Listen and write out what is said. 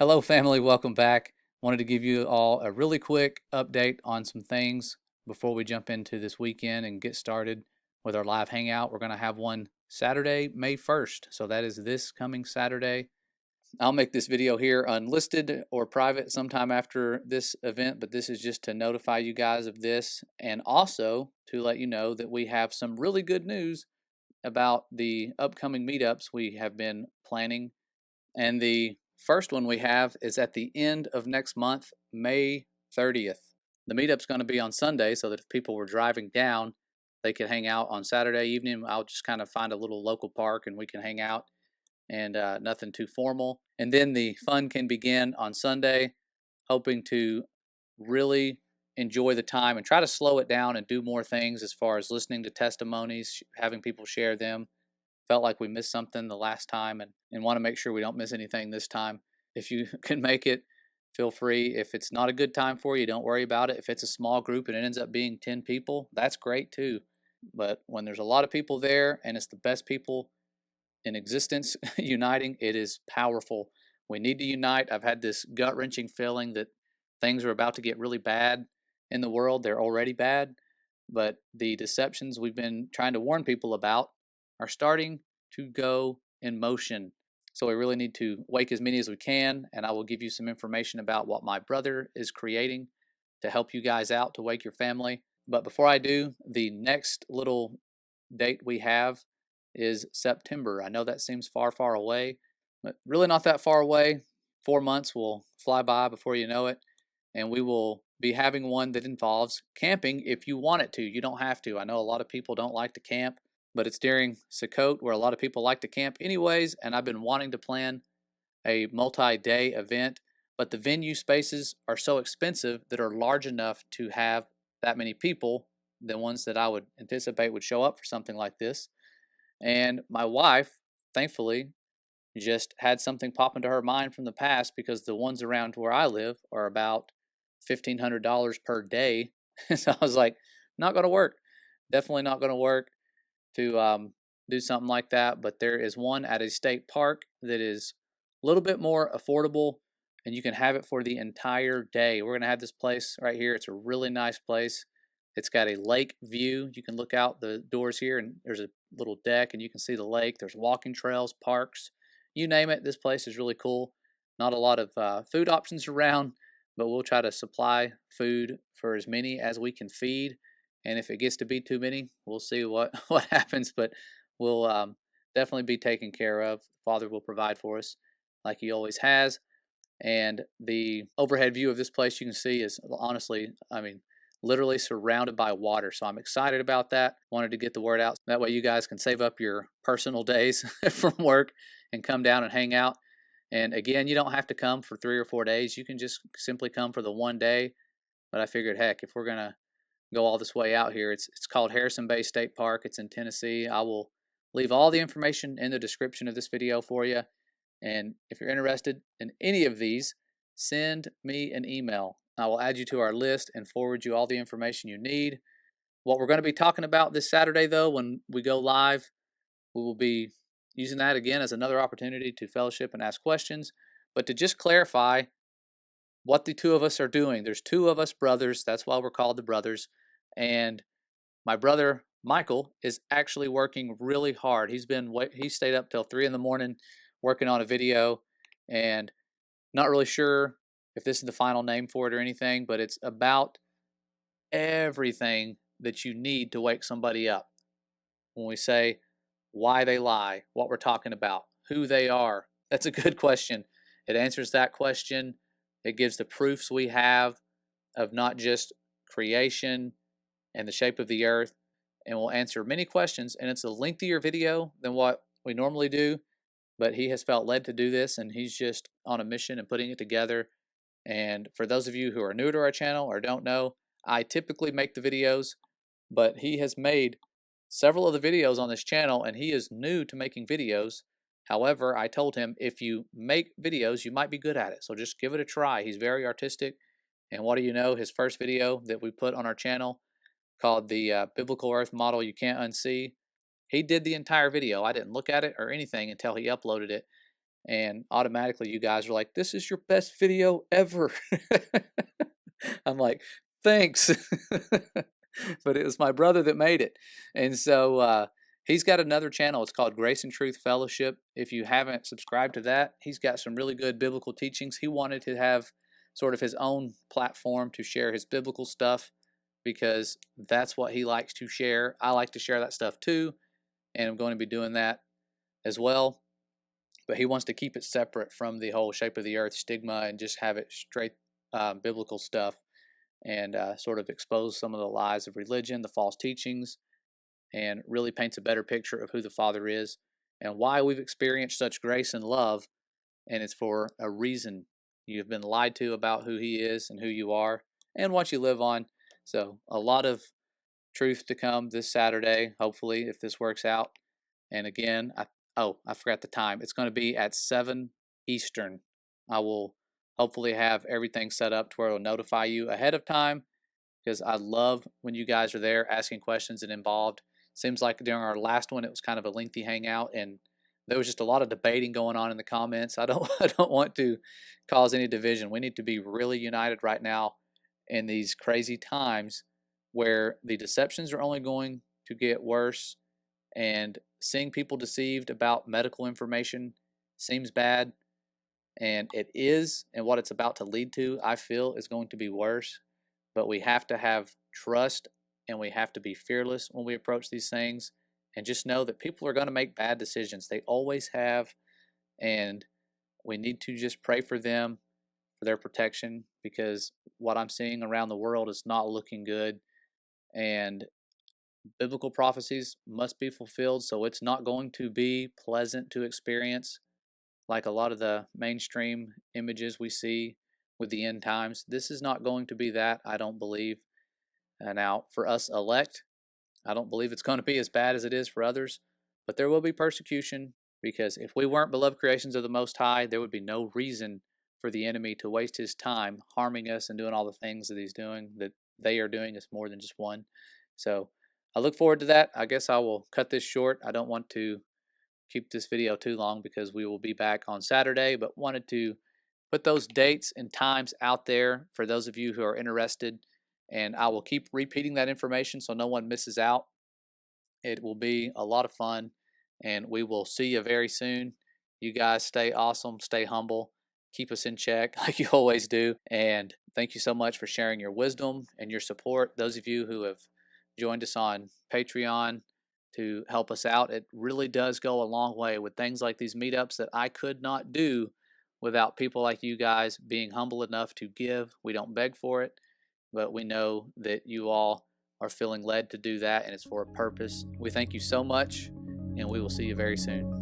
Hello, family. Welcome back. Wanted to give you all a really quick update on some things before we jump into this weekend and get started with our live hangout. We're going to have one Saturday, May 1st. So that is this coming Saturday. I'll make this video here unlisted or private sometime after this event, but this is just to notify you guys of this and also to let you know that we have some really good news about the upcoming meetups we have been planning. And the first one we have is at the end of next month, May 30th. The meetup's going to be on Sunday so that if people were driving down, they could hang out on Saturday evening. I'll just kind of find a little local park and we can hang out, and nothing too formal. And then the fun can begin on Sunday, hoping to really enjoy the time and try to slow it down and do more things as far as listening to testimonies, having people share them. Felt like we missed something the last time, and want to make sure we don't miss anything this time. If you can make it, feel free. If it's not a good time for you, don't worry about it. If it's a small group and it ends up being 10 people, that's great too. But when there's a lot of people there and it's the best people in existence uniting, it is powerful. We need to unite. I've had this gut wrenching feeling that things are about to get really bad in the world. They're already bad, but the deceptions we've been trying to warn people about are starting to go in motion. So we really need to wake as many as we can, and I will give you some information about what my brother is creating to help you guys out to wake your family. But before I do, the next little date we have is September. I know that seems far, far away, but really not that far away. 4 months will fly by before you know it, and we will be having one that involves camping if you want it to. You don't have to. I know a lot of people don't like to camp, but it's during Sukkot where a lot of people like to camp anyways, and I've been wanting to plan a multi-day event, but the venue spaces are so expensive that are large enough to have that many people, the ones that I would anticipate would show up for something like this. And my wife, thankfully, just had something pop into her mind from the past because the ones around where I live are about $1,500 per day. So I was like, not going to work. Definitely not going to work to do something like that. But there is one at a state park that is a little bit more affordable, and you can have it for the entire day. We're going to have this place right here. It's a really nice place. It's got a lake view. You can look out the doors here, and there's a little deck, and you can see the lake. There's walking trails, parks, you name it. This place is really cool. Not a lot of food options around, but we'll try to supply food for as many as we can feed. And if it gets to be too many, we'll see what what happens. But we'll definitely be taken care of. Father will provide for us, like He always has. And the overhead view of this place you can see is honestly, I mean, literally surrounded by water. So I'm excited about that. Wanted to get the word out. That way you guys can save up your personal days from work and come down and hang out. And again, you don't have to come for 3 or 4 days. You can just simply come for the one day. But I figured, heck, if we're going to go all this way out here, it's called Harrison Bay State Park. It's in Tennessee. I will leave all the information in the description of this video for you. And if you're interested in any of these, send me an email. I will add you to our list and forward you all the information you need. What we're going to be talking about this Saturday, though, when we go live, we will be using that again as another opportunity to fellowship and ask questions. But to just clarify what the two of us are doing, there's two of us brothers. That's why we're called the brothers. And my brother Michael is actually working really hard. He stayed up till 3 in the morning working on a video, and not really sure if this is the final name for it or anything, but it's about everything that you need to wake somebody up. When we say why they lie, what we're talking about, who they are, that's a good question. It answers that question. It gives the proofs we have of not just creation and the shape of the earth, and will answer many questions. And it's a lengthier video than what we normally do, but he has felt led to do this, and he's just on a mission and putting it together. And for those of you who are new to our channel or don't know, I typically make the videos, but he has made several of the videos on this channel, and he is new to making videos. However, I told him if you make videos, you might be good at it. So just give it a try. He's very artistic. And what do you know? His first video that we put on our channel called the Biblical Earth Model You Can't Unsee, he did the entire video. I didn't look at it or anything until he uploaded it. and automatically you guys are like, "This is your best video ever." I'm like, "Thanks." But it was my brother that made it. And so he's got another channel. It's called Grace and Truth Fellowship. If you haven't subscribed to that, he's got some really good biblical teachings. He wanted to have sort of his own platform to share his biblical stuff because that's what he likes to share. I like to share that stuff too, and I'm going to be doing that as well. But he wants to keep it separate from the whole shape of the earth stigma and just have it straight biblical stuff, and sort of expose some of the lies of religion, the false teachings, and really paints a better picture of who the Father is and why we've experienced such grace and love. And it's for a reason. You've been lied to about who He is and who you are and what you live on. So, a lot of truth to come this Saturday, hopefully, if this works out. And again, I forgot the time. It's going to be at 7 Eastern. I will hopefully have everything set up to where it'll notify you ahead of time, because I love when you guys are there asking questions and involved. Seems like during our last one, it was kind of a lengthy hangout, and there was just a lot of debating going on in the comments. I don't, I don't want to cause any division. We need to be really united right now in these crazy times where the deceptions are only going to get worse, and seeing people deceived about medical information seems bad, and it is, and what it's about to lead to, I feel, is going to be worse. But we have to have trust, and we have to be fearless when we approach these things, and just know that people are going to make bad decisions. They always have, and we need to just pray for them, for their protection, because what I'm seeing around the world is not looking good, and biblical prophecies must be fulfilled, so it's not going to be pleasant to experience like a lot of the mainstream images we see with the end times. This is not going to be that, I don't believe. Now, for us elect, I don't believe it's going to be as bad as it is for others, but there will be persecution, because if we weren't beloved creations of the Most High, there would be no reason for the enemy to waste his time harming us and doing all the things that he's doing, that they are doing. Is more than just one. So I look forward to that. I guess I will cut this short. I don't want to keep this video too long because we will be back on Saturday, but wanted to put those dates and times out there for those of you who are interested, and I will keep repeating that information so no one misses out. It will be a lot of fun, and we will see you very soon. You guys stay awesome, stay humble, keep us in check like you always do, and thank you so much for sharing your wisdom and your support. Those of you who have joined us on Patreon to help us out, it really does go a long way with things like these meetups that I could not do without people like you guys being humble enough to give. We don't beg for it, but we know that you all are feeling led to do that, and it's for a purpose. We thank you so much, and we will see you very soon.